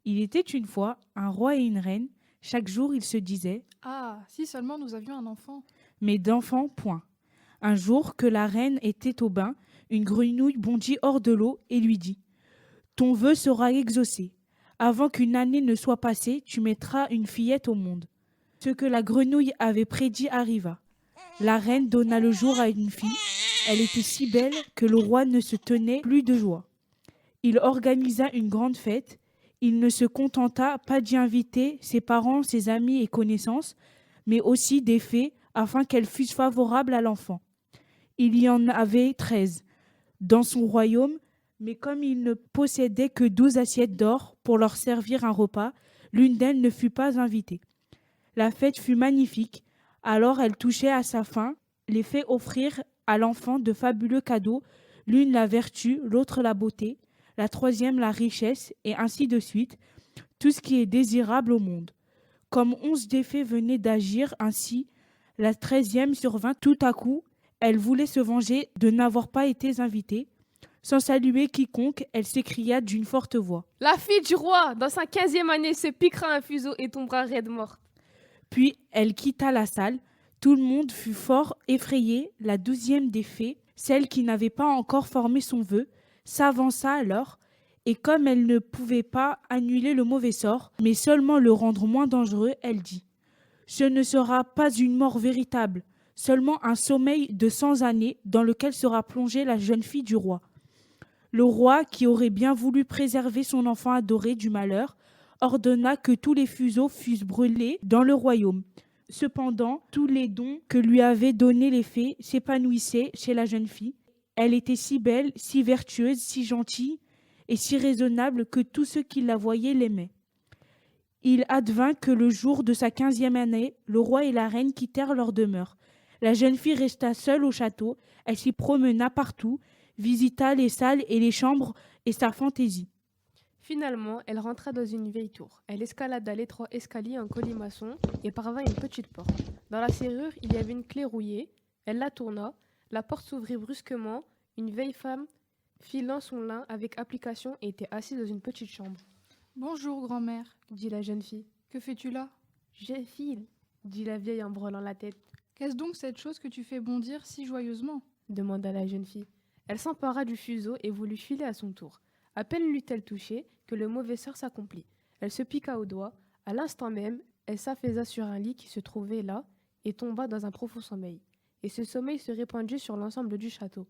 Il était une fois un roi et une reine. Chaque jour, ils se disaient Ah, si seulement nous avions un enfant. mais d'enfants, point. Un jour que la reine était au bain, une grenouille bondit hors de l'eau et lui dit ton vœu sera exaucé. Avant qu'une année ne soit passée, tu mettras une fillette au monde. Ce que la grenouille avait prédit arriva. La reine donna le jour à une fille. Elle était si belle que le roi ne se tenait plus de joie. Il organisa une grande fête. Il ne se contenta pas d'y inviter ses parents, ses amis et connaissances, mais aussi des fées afin qu'elles fussent favorables à l'enfant. Il y en avait 13 dans son royaume, mais comme il ne possédait que 12 assiettes d'or pour leur servir un repas, l'une d'elles ne fut pas invitée. La fête fut magnifique, alors elle touchait à sa fin, les fées offrirent à l'enfant de fabuleux cadeaux, l'une la vertu, l'autre la beauté, la troisième la richesse, et ainsi de suite, tout ce qui est désirable au monde. Comme 11 des fées venaient d'agir ainsi, la 13e survint tout à coup, elle voulait se venger de n'avoir pas été invitée. Sans saluer quiconque, elle s'écria d'une forte voix. La fille du roi, dans sa 15e année, se piquera un fuseau et tombera raide morte. Puis elle quitta la salle. Tout le monde fut fort effrayé. La 12e des fées, celle qui n'avait pas encore formé son vœu, s'avança alors, et comme elle ne pouvait pas annuler le mauvais sort, mais seulement le rendre moins dangereux, elle dit ce ne sera pas une mort véritable, seulement un sommeil de 100 années dans lequel sera plongée la jeune fille du roi. Le roi, qui aurait bien voulu préserver son enfant adoré du malheur, ordonna que tous les fuseaux fussent brûlés dans le royaume. Cependant, tous les dons que lui avaient donnés les fées s'épanouissaient chez la jeune fille. Elle était si belle, si vertueuse, si gentille et si raisonnable que tous ceux qui la voyaient l'aimaient. Il advint que le jour de sa 15e année, le roi et la reine quittèrent leur demeure. La jeune fille resta seule au château, elle s'y promena partout, visita les salles et les chambres et sa fantaisie. Finalement, elle rentra dans une vieille tour. Elle escalada l'étroit escalier en colimaçon et parvint à une petite porte. Dans la serrure, il y avait une clé rouillée. Elle la tourna. La porte s'ouvrit brusquement. Une vieille femme, filant son lin avec application, était assise dans une petite chambre. Bonjour, grand-mère. Dit la jeune fille. Que fais-tu là? Je file, dit la vieille en branlant la tête. Qu'est-ce donc cette chose que tu fais bondir si joyeusement? Demanda la jeune fille. Elle s'empara du fuseau et voulut filer à son tour. À peine l'eut-elle touché que le mauvais sort s'accomplit. Elle se piqua au doigt. À l'instant même, elle s'affaissa sur un lit qui se trouvait là et tomba dans un profond sommeil. Et ce sommeil se répandit sur l'ensemble du château.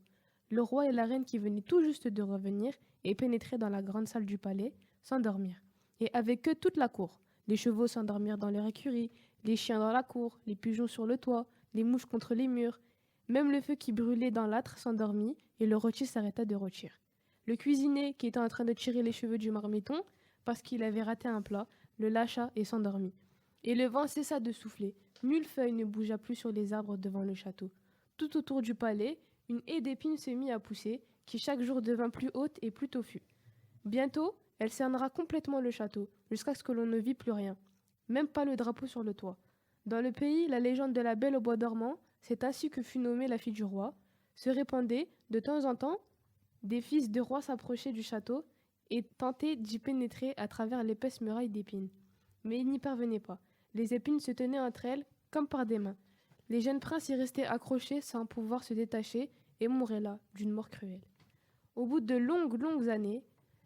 Le roi et la reine qui venaient tout juste de revenir et pénétraient dans la grande salle du palais s'endormirent. Et avec eux toute la cour. Les chevaux s'endormirent dans leur écurie, les chiens dans la cour, les pigeons sur le toit, les mouches contre les murs. Même le feu qui brûlait dans l'âtre s'endormit et le rôti s'arrêta de rôtir. Le cuisinier, qui était en train de tirer les cheveux du marmiton, parce qu'il avait raté un plat, le lâcha et s'endormit. Et le vent cessa de souffler. Nulle feuille ne bougea plus sur les arbres devant le château. Tout autour du palais, une haie d'épines se mit à pousser, qui chaque jour devint plus haute et plus touffue. Bientôt, elle cernera complètement le château, jusqu'à ce que l'on ne vit plus rien. Même pas le drapeau sur le toit. Dans le pays, la légende de la Belle au bois dormant, c'est ainsi que fut nommée la fille du roi, se répandait de temps en temps. Des fils de rois s'approchaient du château et tentaient d'y pénétrer à travers l'épaisse muraille d'épines. Mais ils n'y parvenaient pas. Les épines se tenaient entre elles comme par des mains. Les jeunes princes y restaient accrochés sans pouvoir se détacher et mouraient là, d'une mort cruelle. Au bout de longues années,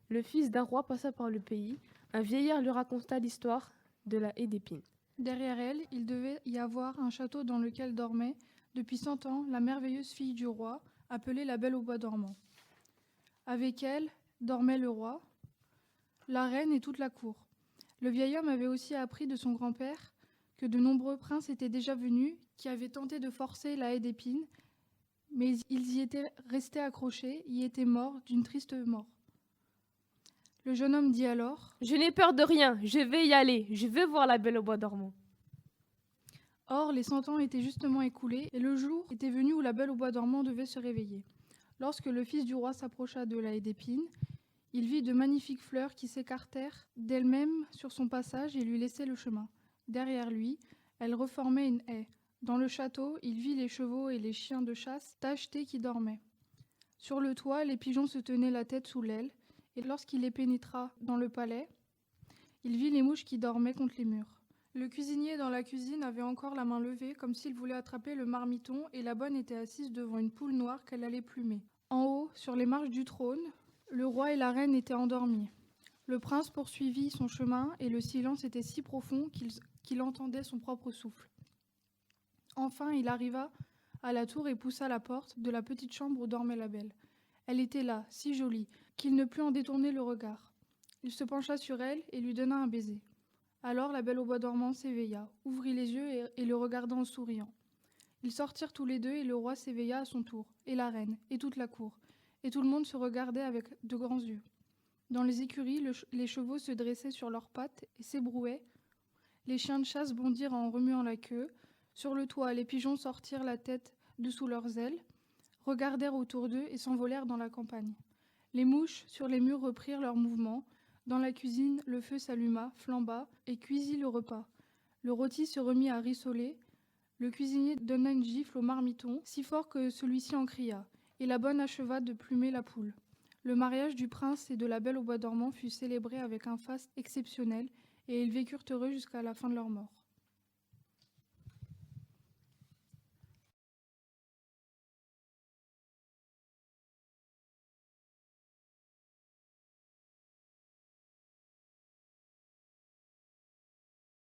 le fils d'un roi passa par le pays. Un vieillard lui raconta l'histoire de la haie d'épines. Derrière elle, il devait y avoir un château dans lequel dormait, depuis 100 ans, la merveilleuse fille du roi, appelée la Belle au bois dormant. Avec elle dormait le roi, la reine et toute la cour. Le vieil homme avait aussi appris de son grand-père que de nombreux princes étaient déjà venus, qui avaient tenté de forcer la haie d'épines, mais ils y étaient restés accrochés, y étaient morts d'une triste mort. Le jeune homme dit alors : Je n'ai peur de rien, je vais y aller, je veux voir la Belle au bois dormant. Or, les 100 ans étaient justement écoulés, et le jour était venu où la Belle au bois dormant devait se réveiller. Lorsque le fils du roi s'approcha de la haie d'épines, il vit de magnifiques fleurs qui s'écartèrent d'elles-mêmes sur son passage et lui laissaient le chemin. Derrière lui, elles reformaient une haie. Dans le château, il vit les chevaux et les chiens de chasse tachetés qui dormaient. Sur le toit, les pigeons se tenaient la tête sous l'aile, et lorsqu'il les pénétra dans le palais, Il vit les mouches qui dormaient contre les murs. Le cuisinier dans la cuisine avait encore la main levée, comme s'il voulait attraper le marmiton, et la bonne était assise devant une poule noire qu'elle allait plumer. En haut, sur les marches du trône, le roi et la reine étaient endormis. Le prince poursuivit son chemin, et le silence était si profond qu'il entendait son propre souffle. Enfin, il arriva à la tour et poussa la porte de la petite chambre où dormait la belle. Elle était là, si jolie, qu'il ne put en détourner le regard. Il se pencha sur elle et lui donna un baiser. Alors la belle au bois dormant s'éveilla, ouvrit les yeux et le regarda en souriant. Ils sortirent tous les deux et le roi s'éveilla à son tour, et la reine, et toute la cour, et tout le monde se regardait avec de grands yeux. Dans les écuries, les chevaux se dressaient sur leurs pattes et s'ébrouaient. Les chiens de chasse bondirent en remuant la queue. Sur le toit, les pigeons sortirent la tête de sous leurs ailes, regardèrent autour d'eux et s'envolèrent dans la campagne. Les mouches sur les murs reprirent leur mouvement. Dans la cuisine, le feu s'alluma, flamba et cuisit le repas. Le rôti se remit à rissoler. Le cuisinier donna une gifle au marmiton, si fort que celui-ci en cria, et la bonne acheva de plumer la poule. Le mariage du prince et de la belle au bois dormant fut célébré avec un faste exceptionnel, et ils vécurent heureux jusqu'à la fin de leur mort.